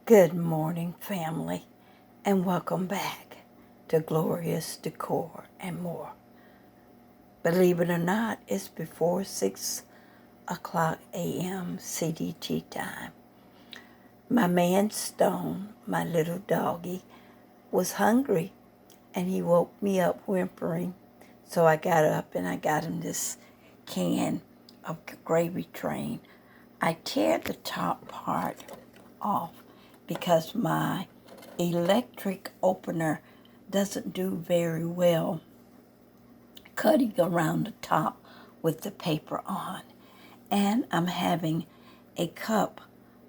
Good morning, family, and welcome back to Glorious Decor and More. Believe it or not, it's before 6 o'clock a.m. CDT time. My man Stone, my little doggy, was hungry, and he woke me up whimpering. So I got up and I got him this can of gravy train. I tear the top part off because my electric opener doesn't do very well cutting around the top with the paper on. And I'm having a cup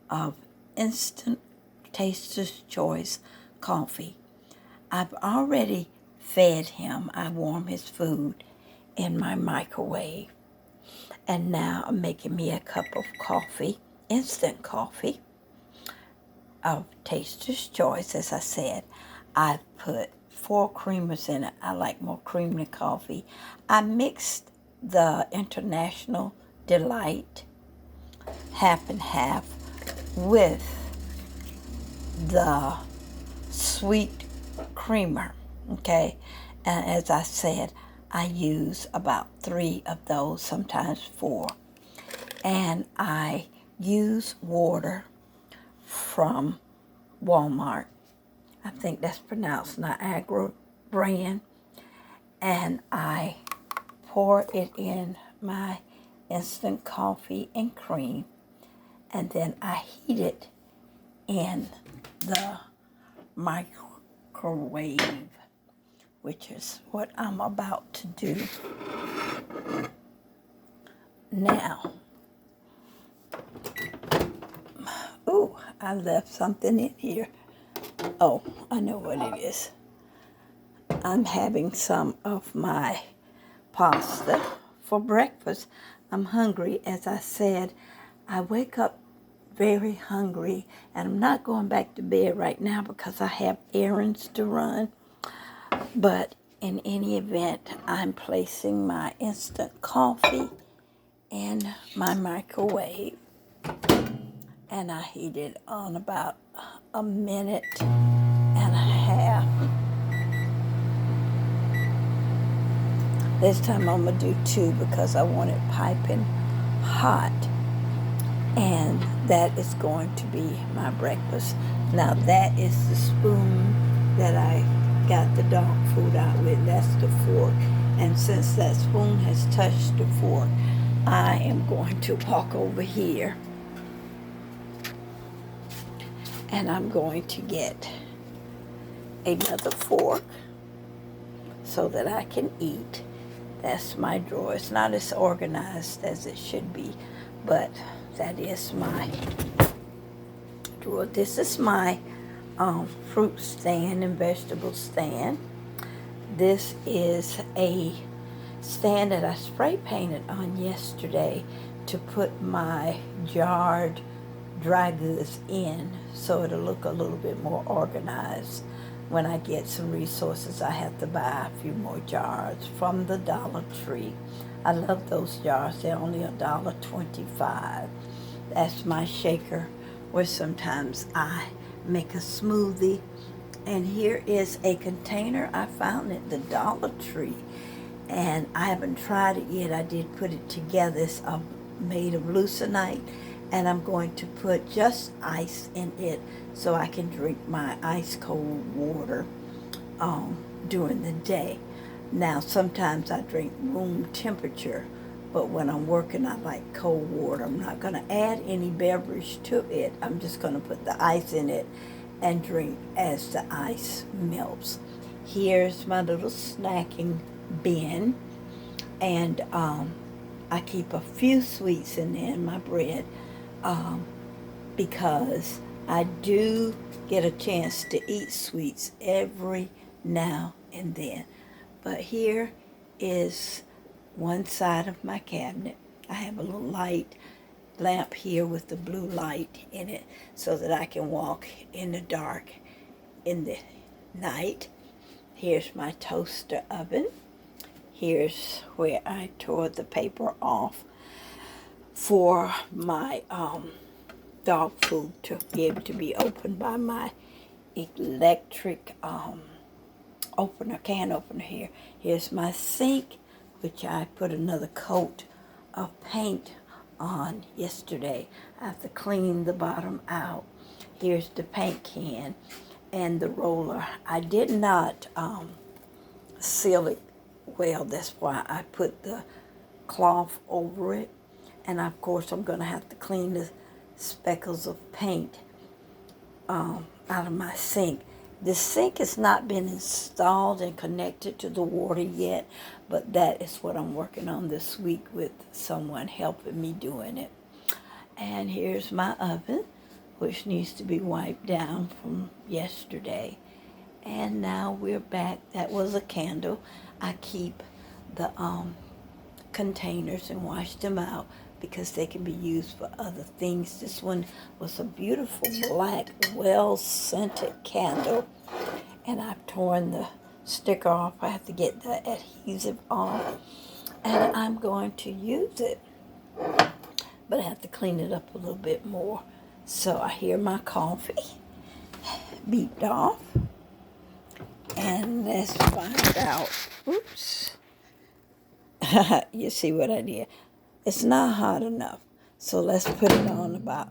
of instant Taster's Choice coffee. I've already fed him. I warm his food in my microwave. And now I'm making me a cup of coffee, instant coffee of Taster's Choice. As I said, I put 4 creamers in it. I like more cream than coffee. I mixed the International Delight half and half with the sweet creamer, okay? And as I said, I use about 3 of those, sometimes 4. And I use water from Walmart. I think that's pronounced Niagara brand. And I pour it in my instant coffee and cream. And then I heat it in the microwave, which is what I'm about to do now. Ooh, I left something in here. Oh, I know what it is. I'm having some of my pasta for breakfast. I'm hungry. As I said, I wake up very hungry, and I'm not going back to bed right now because I have errands to run. But in any event, I'm placing my instant coffee in my microwave, and I heat it on about a minute and a half. This time I'm going to do 2 because I want it piping hot. And that is going to be my breakfast. Now that is the spoon that I got the dog food out with. That's the fork. And since that spoon has touched the fork, I am going to walk over here. And I'm going to get another fork so that I can eat. That's my drawer. It's not as organized as it should be, but that is my drawer. This is my fruit stand and vegetable stand. This is a stand that I spray painted on yesterday to put my jarred dry goods in so it'll look a little bit more organized. When I get some resources, I have to buy a few more jars from the Dollar Tree. I love those jars. They're only $1.25. That's my shaker where sometimes I make a smoothie. And here is a container I found at the Dollar Tree. And I haven't tried it yet. I did put it together. It's made of leucinite. And I'm going to put just ice in it so I can drink my ice cold water during the day. Now, sometimes I drink room temperature, but when I'm working, I like cold water. I'm not going to add any beverage to it. I'm just going to put the ice in it and drink as the ice melts. Here's my little snacking bin, and I keep a few sweets in there in my bread because I do get a chance to eat sweets every now and then. But here is one side of my cabinet. I have a little light lamp here with the blue light in it so that I can walk in the dark in the night. Here's my toaster oven. Here's where I tore the paper off for my dog food to be able to be opened by my electric can opener here. Here's my sink, which I put another coat of paint on yesterday. I have to clean the bottom out. Here's the paint can and the roller. I did not seal it well. That's why I put the cloth over it. And of course I'm going to have to clean the speckles of paint out of my sink. The sink has not been installed and connected to the water yet, but that is what I'm working on this week with someone helping me doing it. And here's my oven, which needs to be wiped down from yesterday. And now we're back. That was a candle. I keep the containers and wash them out because they can be used for other things. This one was a beautiful black, well-scented candle. And I've torn the sticker off. I have to get the adhesive off. And I'm going to use it. But I have to clean it up a little bit more. So I hear my coffee beeped off. And let's find out. Oops. You see what I did? It's not hot enough. So let's put it on about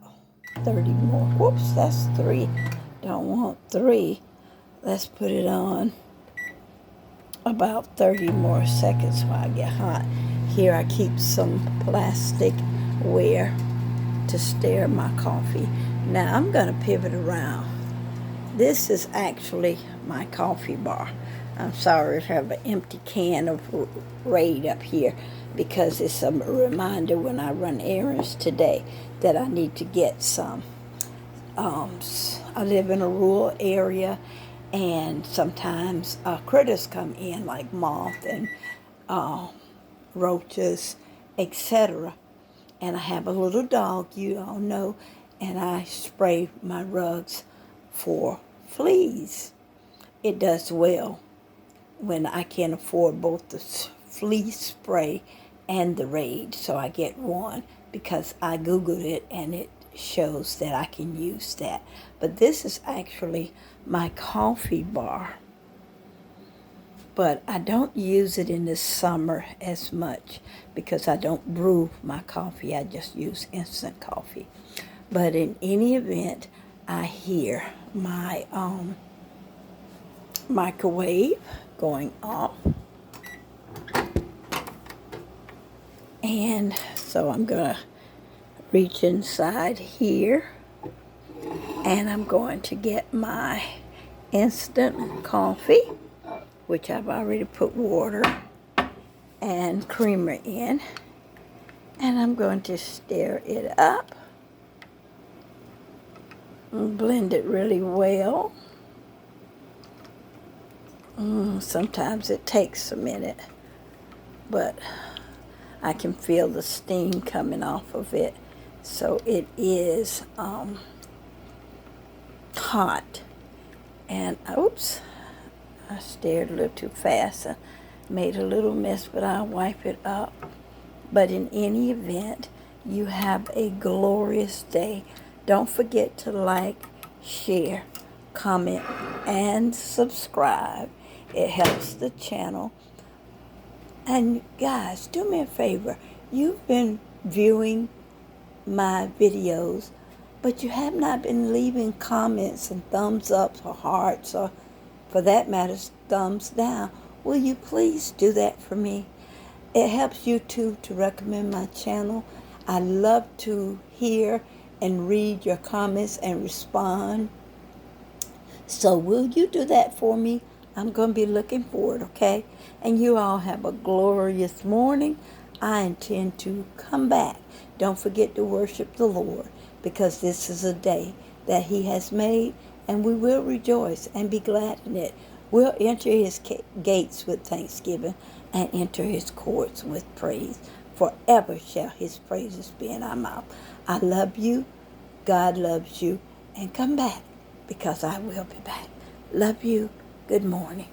30 more. Whoops, that's 3. Don't want 3. Let's put it on about 30 more seconds while I get hot. Here I keep some plastic ware to stir my coffee. Now I'm going to pivot around. This is actually my coffee bar. I'm sorry to have an empty can of Raid up here because it's a reminder when I run errands today that I need to get some. I live in a rural area and sometimes critters come in like moth and roaches, etc. And I have a little dog, you all know, and I spray my rugs for fleas. It does well when I can afford both the flea spray and the Raid. So I get one because I Googled it and it shows that I can use that. But this is actually my coffee bar. But I don't use it in the summer as much because I don't brew my coffee. I just use instant coffee. But in any event, I hear my microwave going off. And so I'm going to reach inside here and I'm going to get my instant coffee, which I've already put water and creamer in. And I'm going to stir it up and blend it really well. Sometimes it takes a minute, but I can feel the steam coming off of it. So it is hot. And oops, I stirred a little too fast. I made a little mess, but I'll wipe it up. But in any event, you have a glorious day. Don't forget to like, share, comment, and subscribe. It helps the channel. And guys, do me a favor. You've been viewing my videos, but you have not been leaving comments and thumbs up or hearts or, for that matter, thumbs down. Will you please do that for me? It helps YouTube to recommend my channel. I love to hear and read your comments and respond. So will you do that for me? I'm going to be looking for it, okay? And you all have a glorious morning. I intend to come back. Don't forget to worship the Lord, because this is a day that He has made, and we will rejoice and be glad in it. We'll enter His gates with thanksgiving and enter His courts with praise. Forever shall His praises be in our mouth. I love you. God loves you. And come back, because I will be back. Love you. Good morning.